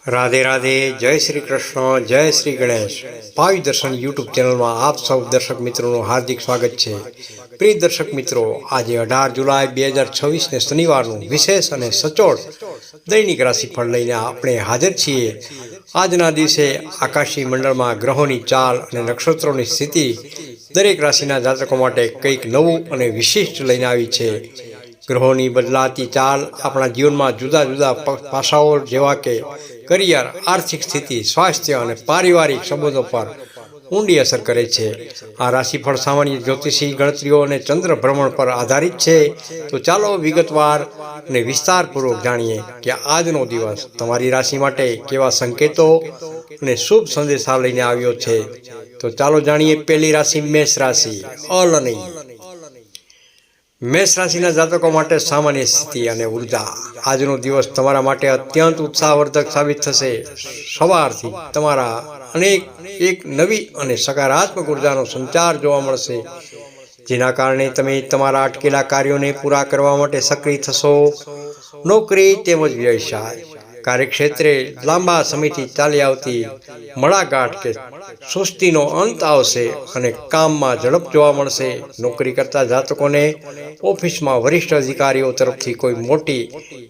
राधे राधे। जय श्री कृष्ण, जय श्री गणेश। भावी दर्शन यूट्यूब चैनल में आप सब दर्शक मित्रों हार्दिक स्वागत है। प्रिय दर्शक मित्रों, आज 18 जुलाई 2026 ने शनिवार विशेष और सचोट दैनिक राशिफल लईने आपणे हाजर छीए। आजना दिवसे आकाशी मंडल में ग्रहों की चाल और नक्षत्रों की स्थिति दरेक राशिना जातकों माटे कंईक नवुं और विशिष्ट लईने आवी छे। ग्रहों की बदलाती चाल अपना जीवन में जुदा जुदा पासाओ जेवा के करियर, आर्थिक स्थिति, स्वास्थ्य और पारिवारिक संबंधों पर ऊंडी असर करे छे। आ राशिफल सामान्य ज्योतिषी गणतरीओ और चंद्र भ्रमण पर आधारित छे। तो चालो विगतवार ने विस्तारपूर्वक जाणीए कि आजनो दिवस तमारी राशि माटे केवा संकेतों ने शुभ संदेशा लईने आव्यो छे। तो चालो जाणीए पहली राशि मेष राशि। अलनी मेष राशिना जातको माटे सामान्य स्थिति और ऊर्जा। આજનો દિવસ તમારા માટે અત્યંત ઉત્સાહવર્ધક સાબિત થશે। સવારથી તમારા અનેક એક નવી અને સકારાત્મક ઉર્જાનો સંચાર જોવા મળશે, જેના કારણે તમે તમારા અટકેલા કાર્યોને પૂરા કરવા માટે સક્રિય થશો। નોકરી તેમજ વ્યવસાય કાર્યક્ષેત્રે લાંબા સમયથી ચાલી આવતી મળાગાંઠ કે સુસ્તીનો અંત આવશે અને કામમાં ઝડપ જોવા મળશે। નોકરી કરતા જાતકોને ઓફિસમાં વરિષ્ઠ અધિકારીઓ તરફથી કોઈ મોટી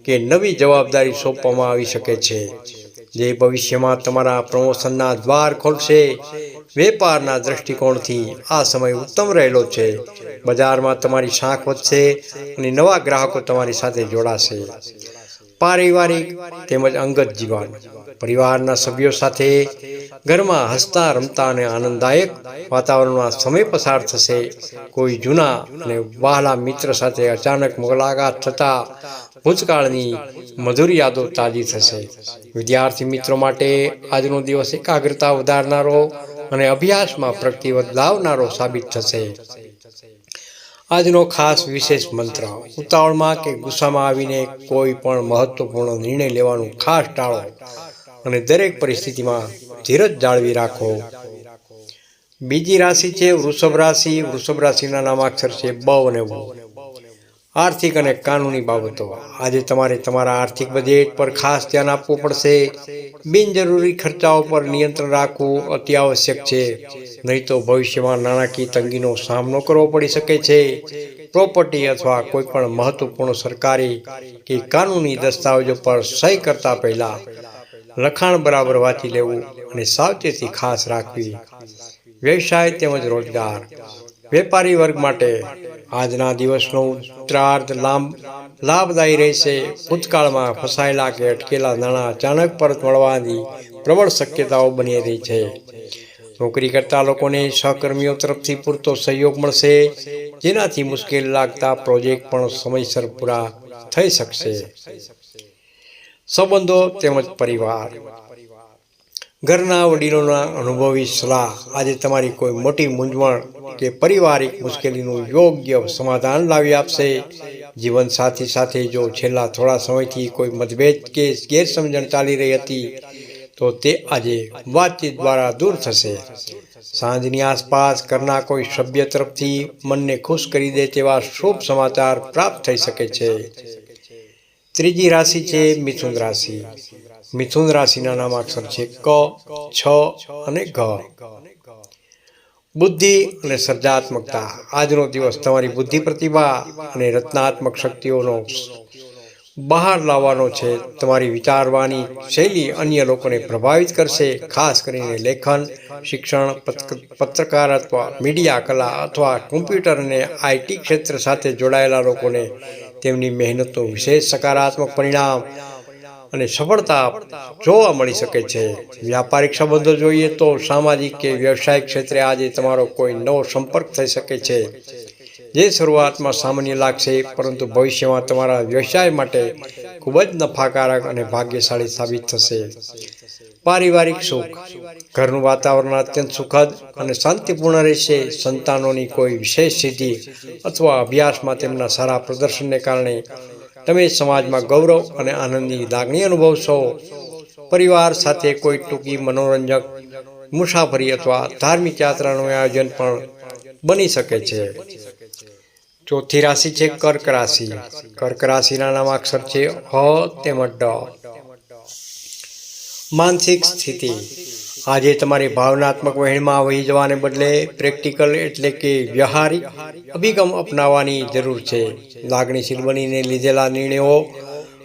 કે નવી જવાબદારી સોંપવામાં આવી શકે છે, જે ભવિષ્યમાં તમારા પ્રમોશનના દ્વાર ખોલશે। વેપારના દૃષ્ટિકોણથી આ સમય ઉત્તમ રહેલો છે। બજારમાં તમારી શાખ વધશે અને નવા ગ્રાહકો તમારી સાથે જોડાશે। પારિવારિક તેમજ અંગત જીવન પરિવારના સભ્યો સાથે ઘરમાં હસતા રમતા અને આનંદદાયક વાતાવરણમાં સમય પસાર થશે। કોઈ જૂના અને વહાલા મિત્ર સાથે અચાનક મુલાકાત થતાં ભૂતકાળની મધુર યાદો તાજી થશે। વિદ્યાર્થી મિત્રો માટે આજનો દિવસ એકાગ્રતા વધારનારો અને અભ્યાસમાં પ્રગતિ લાવનારો સાબિત થશે। આજનો ખાસ વિશેષ મંત્ર: ઉતાવળમાં કે ગુસ્સામાં આવીને કોઈ પણ મહત્વપૂર્ણ નિર્ણય લેવાનું ખાસ ટાળો અને દરેક પરિસ્થિતિમાં ધીરજ જાળવી રાખો। બીજી રાશિ છે વૃષભ રાશિ। વૃષભ રાશિના નામાક્ષર છે બ અને વ। આર્થિક અને કાનૂની બાબતો। આજે તમારે તમારા આર્થિક બજેટ પર ખાસ ધ્યાન આપવું પડશે। બિનજરૂરી ખર્ચાઓ પર નિયંત્રણ રાખવું અતિ આવશ્યક છે, નહીં તો ભવિષ્યમાં નાણાકીય તંગીનો સામનો કરવો પડી શકે છે। પ્રોપર્ટી અથવા કોઈ પણ મહત્વપૂર્ણ સરકારી કે કાનૂની દસ્તાવેજો પર સહી કરતા પહેલા લખાણ બરાબર વાંચી લેવું અને સાવચેતી ખાસ રાખવી। વ્યવસાય તેમજ રોજગાર વેપારી વર્ગ માટે આજના દિવસનો ઉત્તરાર્ધ લાભદાયી રહેશે। ભૂતકાળમાં ફસાયેલા કે અટકેલા નાણાં અચાનક પરત મળવાની પ્રબળ શક્યતાઓ બની રહી છે। નોકરી કરતા લોકોને સહકર્મીઓ તરફથી પૂરતો સહયોગ મળશે, જેનાથી મુશ્કેલ લાગતા પ્રોજેક્ટ પણ સમયસર પૂરા થઈ શકશે। સંબંધો તેમજ પરિવાર ઘરના વડીલોના અનુભવી સલાહ આજે તમારી કોઈ મોટી મૂંઝવણ કે પારિવારિક મુશ્કેલીનું યોગ્ય સમાધાન લાવી આપશે। જીવનસાથી સાથે જો છેલ્લા થોડા સમયથી કોઈ મતભેદ કે ગેરસમજણ ચાલી રહી હતી, તો તે આજે વાતચીત દ્વારા દૂર થશે। સાંજની આસપાસ ઘરના કોઈ સભ્ય તરફથી મનને ખુશ કરી દે તેવા શુભ સમાચાર પ્રાપ્ત થઈ શકે છે। ત્રીજી રાશિ છે મિથુન રાશિ। મિથુન રાશિના નામાક્ષર છે ક, છ અને ઘ। બુદ્ધિ અને સર્જનાત્મકતા આજનો દિવસ તમારી બુદ્ધિ, પ્રતિભા અને રચનાત્મક શક્તિઓનો બહાર લાવવાનો છે। તમારી વિચારવાની શૈલી અન્ય લોકોને પ્રભાવિત કરશે, ખાસ કરીને લેખન, શિક્ષણ, પત્રકારત્વ, મીડિયા, કલા અથવા કોમ્પ્યુટર અને આઈટી ક્ષેત્ર સાથે જોડાયેલા લોકોને તેમની મહેનતનું વિશેષ સકારાત્મક પરિણામ અને સફળતા જોવા મળી શકે છે। વ્યાપારિક સંબંધો જોઈએ તો સામાજિક કે વ્યવસાયિક ક્ષેત્રે આજે તમારો કોઈ નવો સંપર્ક થઈ શકે છે, જે શરૂઆતમાં સામાન્ય લાગશે, પરંતુ ભવિષ્યમાં તમારા વ્યવસાય માટે ખૂબ જ નફાકારક અને ભાગ્યશાળી સાબિત થશે। પારિવારિક સુખ ઘરનું વાતાવરણ અત્યંત સુખદ અને શાંતિપૂર્ણ રહેશે। સંતાનોની કોઈ વિશેષ સિદ્ધિ અથવા અભ્યાસમાં તેમના સારા પ્રદર્શનને કારણે તમે સમાજમાં ગૌરવ અને આનંદની લાગણી અનુભવશો। પરિવાર સાથે કોઈ ટૂંકી મનોરંજક મુસાફરી અથવા ધાર્મિક યાત્રાનું આયોજન પણ બની શકે છે। ચોથી રાશિ છે કર્ક રાશિ। કર્ક રાશિના નામાક્ષર છે હ તેમજ ડ। માનસિક સ્થિતિ આજે તમારી ભાવનાત્મક વહેણમાં વહી જવાને બદલે પ્રેક્ટિકલ એટલે કે વ્યવહારિક અભિગમ અપનાવવાની જરૂર છે. લાગણીશીલ બનીને લીધેલા નિર્ણયો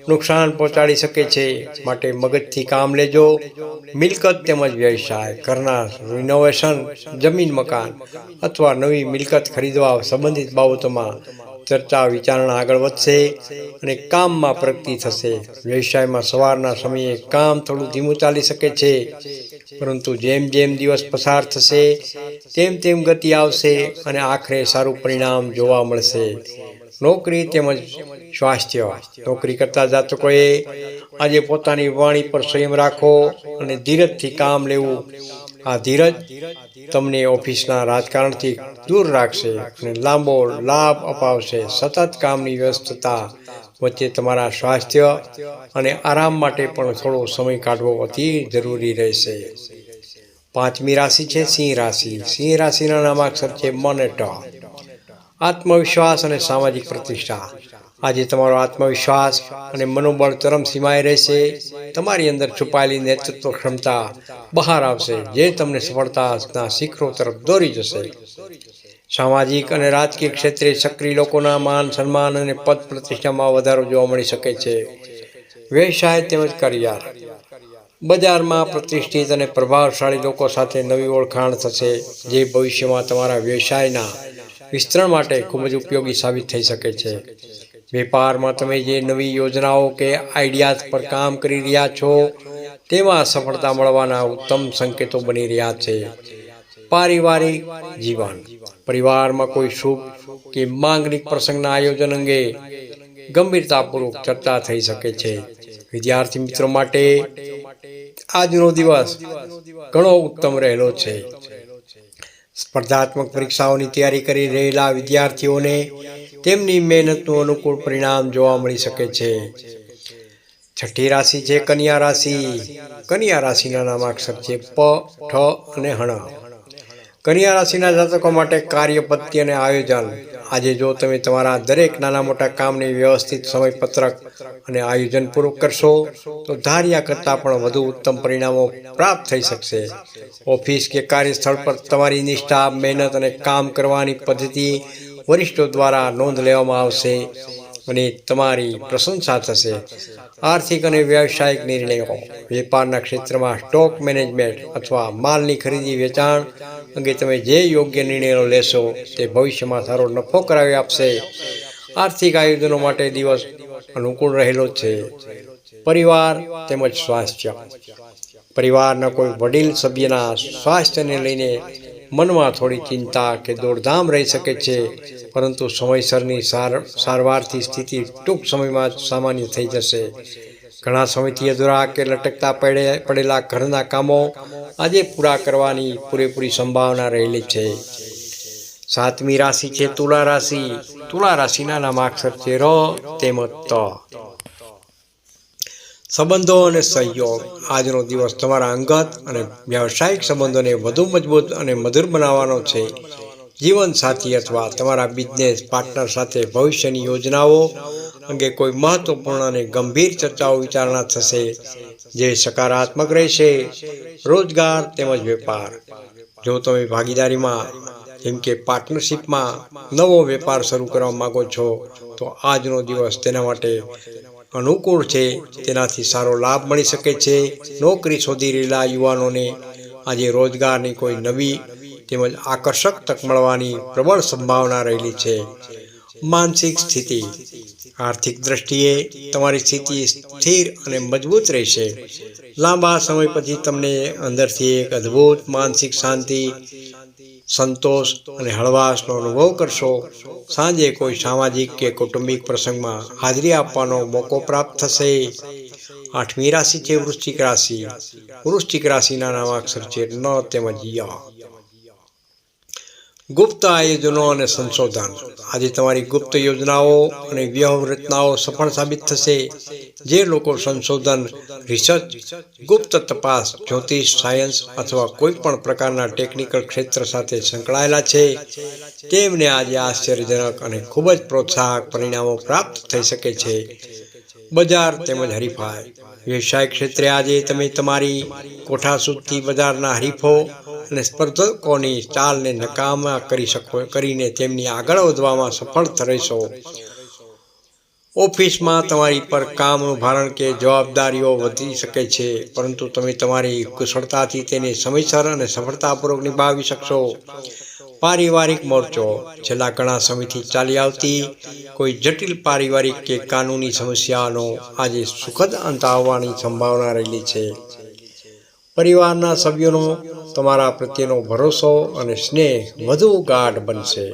નુકસાન પહોંચાડી શકે છે, માટે મગજથી કામ લેજો. મિલકત તેમજ વ્યવસાય, ઘરના રિનોવેશન, જમીન મકાન અથવા નવી મિલકત ખરીદવા સંબંધિત બાબતોમાં ચર્ચા વિચારણા આગળ વધશે અને કામમાં પ્રગતિ થશે. વ્યવસાયમાં સવારના સમયે કામ થોડું ધીમું ચાલી શકે છે, પરંતુ જેમ જેમ દિવસ પસાર થશે તેમ તેમ ગતિ આવશે અને આખરે સારું પરિણામ જોવા મળશે. નોકરી તેમજ સ્વાસ્થ્ય, નોકરી કરતા જાતકોએ આજે પોતાની વાણી પર સંયમ રાખો અને ધીરજથી કામ લેવું. આ ધીરજ તમને ઓફિસના રાજકારણથી દૂર રાખશે અને લાંબો લાભ અપાવશે. સતત કામની વ્યસ્તતા વચ્ચે તમારા સ્વાસ્થ્ય અને આરામ માટે પણ થોડો સમય કાઢવો અતિ જરૂરી રહેશે. પાંચમી રાશિ છે સિંહ રાશિ. સિંહ રાશિના નામાક્ષર છે મ અને ટ. આત્મવિશ્વાસ અને સામાજિક પ્રતિષ્ઠા. આજે તમારો આત્મવિશ્વાસ અને મનોબળ ચરમસીમાએ રહેશે. તમારી અંદર છુપાયેલી નેતૃત્વ ક્ષમતા બહાર આવશે, જે તમને સફળતાના શિખરો તરફ દોરી જશે. સામાજિક અને રાજકીય ક્ષેત્રે સક્રિય લોકોના માન સન્માન અને પદ પ્રતિષ્ઠામાં વધારો જોવા મળી શકે છે. વ્યવસાય તેમજ કરિયર, બજારમાં પ્રતિષ્ઠિત અને પ્રભાવશાળી લોકો સાથે નવી ઓળખાણ થશે, જે ભવિષ્યમાં તમારા વ્યવસાયના વિસ્તરણ માટે ખૂબ જ ઉપયોગી સાબિત થઈ શકે છે. વેપારમાં તમે જે નવી યોજનાઓ કે આઈડિયાઝ પર કામ કરી રહ્યા છો તેમાં સફળતા મળવાના ઉત્તમ સંકેતો બની રહ્યા છે. પારિવારિક જીવન, પરિવારમાં કોઈ શુભ કે માંગલિક પ્રસંગના આયોજન અંગે ગંભીરતાપૂર્વક ચર્ચા થઈ શકે છે. વિદ્યાર્થી મિત્રો માટે આજનો દિવસ ઘણો ઉત્તમ રહેલો છે. સ્પર્ધાત્મક પરીક્ષાઓની તૈયારી કરી રહેલા વિદ્યાર્થીઓને તેમની મહેનતનું અનુકૂળ પરિણામ જોવા મળી શકે છે. છઠ્ઠી રાશિ છે કન્યા રાશિ. કન્યા રાશિના નામાક્ષર છે પ, ઠ અને હણ. કન્યા રાશિના જાતકો માટે કાર્ય પદ્ધતિ અને આયોજન. આજે જો તમે તમારા દરેક નાના મોટા કામને વ્યવસ્થિત સમયપત્રક અને આયોજનપૂર્વક કરશો તો ધાર્યા કરતાં પણ વધુ ઉત્તમ પરિણામો પ્રાપ્ત થઈ શકશે. ઓફિસ કે કાર્યસ્થળ પર તમારી નિષ્ઠા, મહેનત અને કામ કરવાની પદ્ધતિ વરિષ્ઠો દ્વારા નોંધ લેવામાં આવશે અને તમારી પ્રશંસા થશે. આર્થિક અને વ્યવસાયિક નિર્ણયો, વેપારના ક્ષેત્રમાં સ્ટોક મેનેજમેન્ટ અથવા માલની ખરીદી વેચાણ અંગે તમે જે યોગ્ય નિર્ણયો લેશો તે ભવિષ્યમાં સારો નફો કરાવી આપશે. આર્થિક આયોજનો માટે દિવસ અનુકૂળ રહેલો છે. પરિવાર તેમજ સ્વાસ્થ્ય, પરિવારના કોઈ વડીલ સભ્યના સ્વાસ્થ્યને લઈને મનમાં થોડી ચિંતા કે દોડધામ રહી શકે છે, પરંતુ સમયસરની સારવારથી સ્થિતિ ટૂંક સમયમાં સામાન્ય થઈ જશે. ઘણા સમયથી અધૂરા કે લટકતા પડેલા ઘરના કામો આજે પૂરા કરવાની પૂરેપૂરી સંભાવના રહેલી છે. સાતમી રાશિ છે તુલા રાશિ. તુલા રાશિના નામાક્ષર છે ર તેમજ ત. સંબંધો અને સહયોગ. આજનો દિવસ તમારા અંગત અને વ્યાવસાયિક સંબંધોને વધુ મજબૂત અને મધુર બનાવવાનો છે. જીવનસાથી અથવા તમારા બિઝનેસ પાર્ટનર સાથે ભવિષ્યની યોજનાઓ અંગે કોઈ મહત્વપૂર્ણ અને ગંભીર ચર્ચાઓ વિચારણા થશે, જે સકારાત્મક રહેશે. રોજગાર તેમજ વેપાર. જો તમે ભાગીદારીમાં જેમ કે પાર્ટનરશિપમાં નવો વેપાર શરૂ કરવા માગો છો તો આજનો દિવસ તેના માટે અનુકૂળ છે. તેનાથી સારો લાભ મળી શકે છે. નોકરી શોધી રહેલા યુવાનોને આજે રોજગારની કોઈ નવી તેમજ આકર્ષક તક મળવાની પ્રબળ સંભાવના રહેલી છે. માનસિક સ્થિતિ. આર્થિક દ્રષ્ટિએ તમારી સ્થિતિ સ્થિર અને મજબૂત રહેશે. લાંબા સમય પછી તમને અંદરથી એક અદ્ભુત માનસિક શાંતિ, સંતોષ અને હળવાશનો અનુભવ કરશો. સાંજે કોઈ સામાજિક કે કૌટુંબિક પ્રસંગમાં હાજરી આપવાનો મોકો પ્રાપ્ત થશે. આઠમી રાશિ છે વૃશ્ચિક રાશિ. વૃશ્ચિક રાશિના નામાક્ષર છે ન તેમજ ય. ગુપ્ત આયોજનો અને સંશોધન. આજે તમારી ગુપ્ત યોજનાઓ અને વ્યૂહરચનાઓ સફળ સાબિત થશે. જે લોકો સંશોધન, રિસર્ચ, ગુપ્ત તપાસ, જ્યોતિષ, સાયન્સ અથવા કોઈ પણ પ્રકારના ટેકનિકલ ક્ષેત્ર સાથે સંકળાયેલા છે તેમને આજે આશ્ચર્યજનક અને ખૂબ જ પ્રોત્સાહક પરિણામો પ્રાપ્ત થઈ શકે છે. બજાર તેમજ હરીફાઈ. વ્યવસાય ક્ષેત્રે આજે તમે તમારી કોઠાસૂઝથી બજારના હરીફો અને સ્પર્ધકોની ચાલને નકામા કરીને તેમની આગળ વધવામાં સફળ રહેશો. ઓફિસમાં તમારી પર કામનું ભારણ કે જવાબદારીઓ વધી શકે છે, પરંતુ તમે તમારી કુશળતાથી તેને સમયસર અને સફળતાપૂર્વક નિભાવી શકશો. પારિવારિક મોરચો છેલ્લા ઘણા સમયથી ચાલી આવતી કોઈ જટિલ પારિવારિક કે કાનૂની સમસ્યાનો આજે સુખદ અંત આવવાની સંભાવના રહેલી છે. પરિવારના સભ્યોનો તમારા પ્રત્યેનો ભરોસો અને સ્નેહ વધુ ગાઢ બનશે.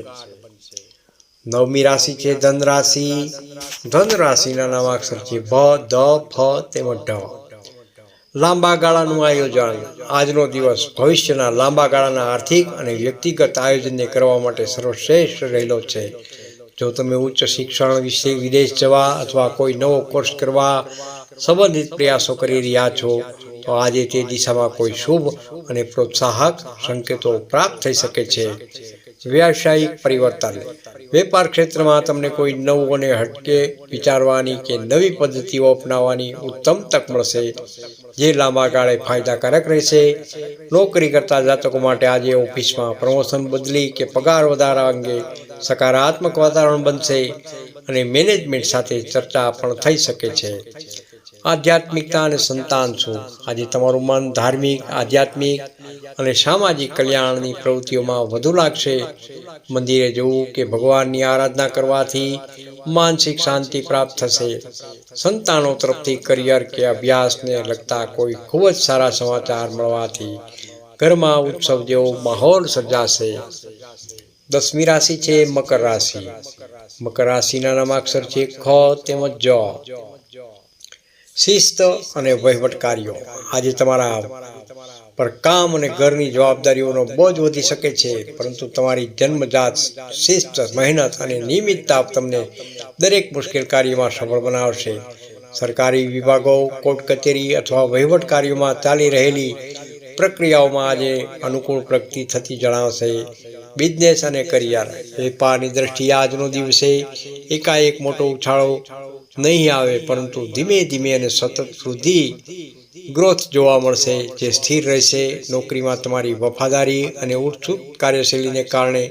9મી રાશિ છે ધન રાશિ. ધન રાશિના નામાક્ષર છે ભ, ધ, ફ તેમજ ઢ. લાંબા ગાળાનું આયોજન. આજનો દિવસ ભવિષ્યના લાંબા ગાળાના આર્થિક અને વ્યક્તિગત આયોજનને કરવા માટે સર્વશ્રેષ્ઠ રહેલો છે. જો તમે ઉચ્ચ શિક્ષણ વિશે વિદેશ જવા અથવા કોઈ નવો કોર્સ કરવા સંબંધિત પ્રયાસો કરી રહ્યા છો, તો આજે તે દિશામાં કોઈ શુભ અને પ્રોત્સાહક સંકેતો પ્રાપ્ત થઈ શકે છે. વ્યવસાયિક પરિવર્તન. વેપાર ક્ષેત્રમાં તમને કોઈ નવું અને હટકે વિચારવાની કે નવી પદ્ધતિઓ અપનાવવાની ઉત્તમ તક મળશે, જે લાંબા ગાળે ફાયદાકારક રહેશે. નોકરી કરતા જાતકો માટે આજે ઓફિસમાં પ્રમોશન, બદલી કે પગાર વધારા અંગે સકારાત્મક વાતાવરણ બનશે અને મેનેજમેન્ટ સાથે ચર્ચા પણ થઈ શકે છે. આધ્યાત્મિકતા અને સંતાન સુખ. આજે તમારું મન ધાર્મિક, આધ્યાત્મિક અને સામાજિક કલ્યાણની પ્રવૃત્તિઓમાં વધુ લાગશે. મંદિરે જવું કે ભગવાનની આરાધના કરવાથી માનસિક શાંતિ પ્રાપ્ત થશે. સંતાનો તરફથી કરિયર કે અભ્યાસને લગતા કોઈ ખૂબ જ સારા સમાચાર મળવાથી ઘરમાં ઉત્સવ જેવો માહોલ સર્જાશે. 10મી રાશિ છે મકર રાશિ. મકર રાશિના નામાક્ષર છે ખ તેમજ જ. શિસ્ત અને વહીવટ કાર્યો. આજે તમારા પર કામ અને ઘરની જવાબદારીઓનો બોજ વધી શકે છે, પરંતુ તમારી જન્મજાત શિસ્ત, મહેનત અને નિયમિતતા તમને દરેક મુશ્કેલ કાર્યમાં સફળ બનાવશે. સરકારી વિભાગો, કોર્ટ કચેરી અથવા વહીવટ કાર્યોમાં ચાલી રહેલી પ્રક્રિયાઓમાં આજે અનુકૂળ પ્રગતિ થતી જણાશે. બિઝનેસ અને કરિયર. વેપારની દ્રષ્ટિએ આજનો દિવસે એકાએક મોટો ઉછાળો નહીં આવે, પરંતુ ધીમે ધીમે અને સતત વૃદ્ધિ ગ્રોથ જોવા મળશે, જે સ્થિર રહેશે. નોકરીમાં તમારી વફાદારી અને ઉત્સુક કાર્યશૈલીને કારણે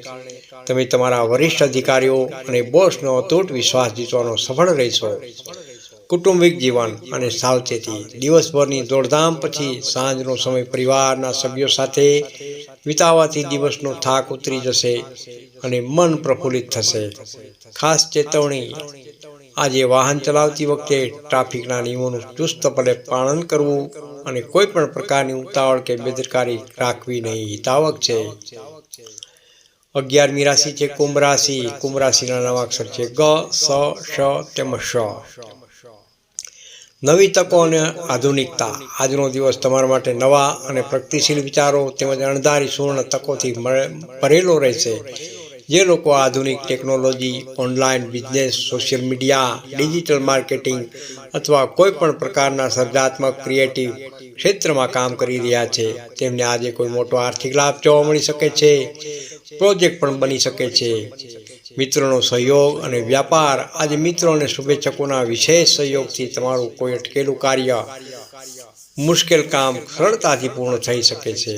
તમે તમારા વરિષ્ઠ અધિકારીઓ અને બોસનો અતૂટ વિશ્વાસ જીતવાનો સફળ રહેશો. કૌટુંબિક જીવન અને સાવચેતી. દિવસભરની દોડધામ પછી સાંજનો સમય પરિવારના સભ્યો સાથે વિતાવવાથી દિવસનો થાક ઉતરી જશે અને મન પ્રફુલ્લિત થશે. ખાસ ચેતવણી. આજે વાહન ચલાવતી વખતે ટ્રાફિકના નિયમોનું ચુસ્તપણે પાલન કરવું અને કોઈ પણ પ્રકારની ઉતાવળ કે બેદરકારી રાખવી નહીં હિતાવક છે. 11મી રાશિ છે કુંભ રાશિ. કુંભ રાશિના નામાક્ષર છે ગ, સ, શ તેમજ શ. નવી તકો અને આધુનિકતા. આજનો દિવસ તમારા માટે નવા અને પ્રગતિશીલ વિચારો તેમજ અણધારી સુવર્ણ તકોથી ભરેલો રહેશે. જે લોકો આધુનિક technology, online business, social media, digital marketing અથવા કોઈ પણ પ્રકારના સર્જનાત્મક ક્રિએટિવ ક્ષેત્રમાં કામ કરી રહ્યા છે, તેમને આજે કોઈ મોટો આર્થિક લાભ જોવા મળી શકે છે. પ્રોજેક્ટ પણ બની શકે છે. મિત્રોનો સહયોગ અને વ્યાપાર. આજે મિત્રો અને શુભેચ્છકોના વિશેષ સહયોગથી તમારું કોઈ અટકેલું કાર્ય, મુશ્કેલ કામ સરળતાથી પૂર્ણ થઈ શકે છે.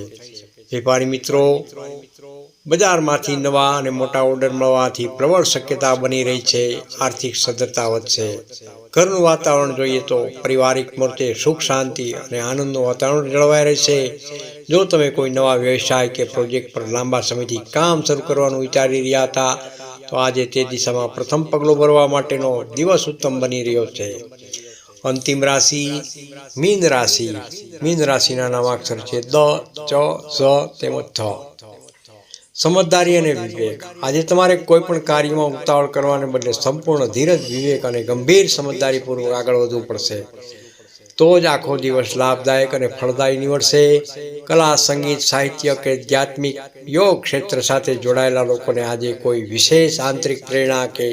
વેપારી મિત્રો, બજારમાંથી નવા અને મોટા ઓર્ડર મળવાથી પ્રબળ શક્યતા બની રહી છે. આર્થિક સદ્ધરતા વધશે. ઘરનું વાતાવરણ જોઈએ તો પારિવારિક મોરચે સુખ, શાંતિ અને આનંદનું વાતાવરણ જળવાઈ રહેશે. જો તમે કોઈ નવા વ્યવસાય કે પ્રોજેક્ટ પર લાંબા સમયથી કામ શરૂ કરવાનું વિચારી રહ્યા હતા, તો આજે તે દિશામાં પ્રથમ પગલું ભરવા માટેનો દિવસ ઉત્તમ બની રહ્યો છે. અંતિમ રાશિ મીન રાશિ. મીન રાશિના નામાક્ષર છે દ, ચ, ઝ તેમજ થ. સમજદારી અને વિવેક. આજે તમારે કોઈ પણ કાર્યમાં ઉતાવળ કરવાને બદલે સંપૂર્ણ ધીરજ, વિવેક અને ગંભીર સમજદારીપૂર્વક આગળ વધવું પડશે. તો જ આખો દિવસ લાભદાયક અને ફળદાયી નીવડશે. કલા, સંગીત, સાહિત્ય કે આધ્યાત્મિક યોગ ક્ષેત્ર સાથે જોડાયેલા લોકોને આજે કોઈ વિશેષ આંતરિક પ્રેરણા કે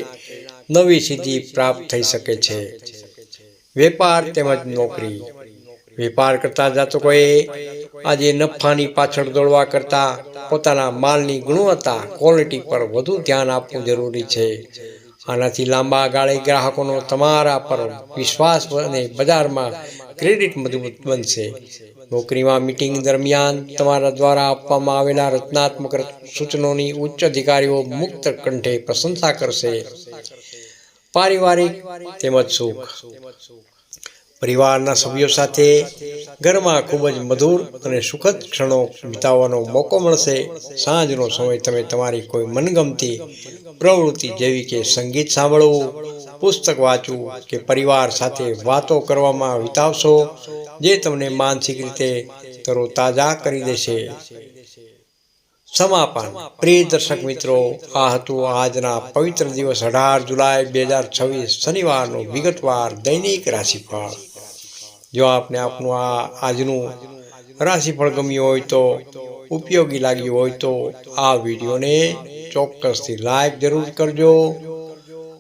નવી સિદ્ધિ પ્રાપ્ત થઈ શકે છે. વેપાર તેમજ નોકરી. વેપાર કરતા જાતકોએ આજે નફાની પાછળ દોડવા કરતાં પોતાના માલની ગુણવત્તા, ક્વોલિટી પર વધુ ધ્યાન આપવું જરૂરી છે. આનાથી લાંબા ગાળે ગ્રાહકોનો તમારા પર વિશ્વાસ અને બજારમાં ક્રેડિટ મજબૂત બનશે. નોકરીમાં મીટિંગ દરમિયાન તમારા દ્વારા આપવામાં આવેલા રચનાત્મક સૂચનોની ઉચ્ચ અધિકારીઓ મુક્ત કંઠે પ્રશંસા કરશે. પારિવારિક તેમજ સુખ. પરિવારના સભ્યો સાથે ઘરમાં ખૂબ જ મધુર અને સુખદ ક્ષણો વિતાવવાનો મોકો મળશે. સાંજનો સમય તમે તમારી કોઈ મનગમતી પ્રવૃત્તિ જેવી કે સંગીત સાંભળવું, પુસ્તક વાંચવું કે પરિવાર સાથે વાતો કરવામાં વિતાવશો, જે તમને માનસિક રીતે તરોતાજા કરી દેશે. સમાપન. પ્રિય દર્શક મિત્રો, આ હતું આજના પવિત્ર દિવસ 18 જુલાઈ 2026 શનિવારનું વિગતવાર દૈનિક રાશિફળ. જો આપને આપનું આજનું રાશિફળ ગમ્યું હોય તો, ઉપયોગી લાગ્યું હોય તો આ વિડીયોને ચોક્કસથી લાઈક જરૂર કરજો.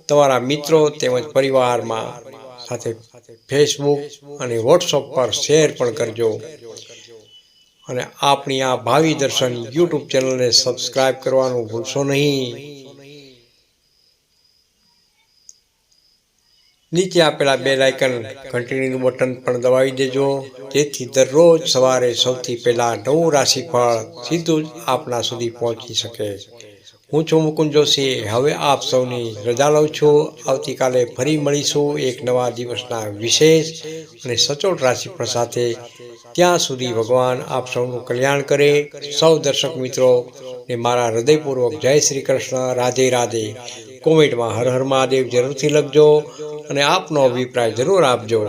તમારા મિત્રો તેમજ પરિવારમાં સાથે ફેસબુક અને વોટ્સઅપ પર શેર પણ કરજો. અને આપણી આ ભાવિ દર્શન યુટ્યુબ ચેનલને સબસ્ક્રાઈબ કરવાનું ભૂલશો નહીં. નીચે આપેલા બેલ આઇકન ઘંટડીનું બટન પણ દબાવી દેજો, જેથી દરરોજ સવારે સૌથી પહેલા નવું રાશિફળ સીધું જ આપના સુધી પહોંચી શકે. હું છું મુકુંદ જોશી. હવે આપ સૌની રજા લઉં છું. આવતીકાલે ફરી મળીશું એક નવા દિવસના વિશેષ અને સચોટ રાશિફળ સાથે. ત્યાં સુધી ભગવાન આપ સૌનું કલ્યાણ કરે. સૌ દર્શક મિત્રો ને મારા હૃદયપૂર્વક જય શ્રી કૃષ્ણ, રાધે રાધે. કોમેન્ટમાં હર હર મહાદેવ જરૂરથી લખજો અને આપનો અભિપ્રાય જરૂર આપજો.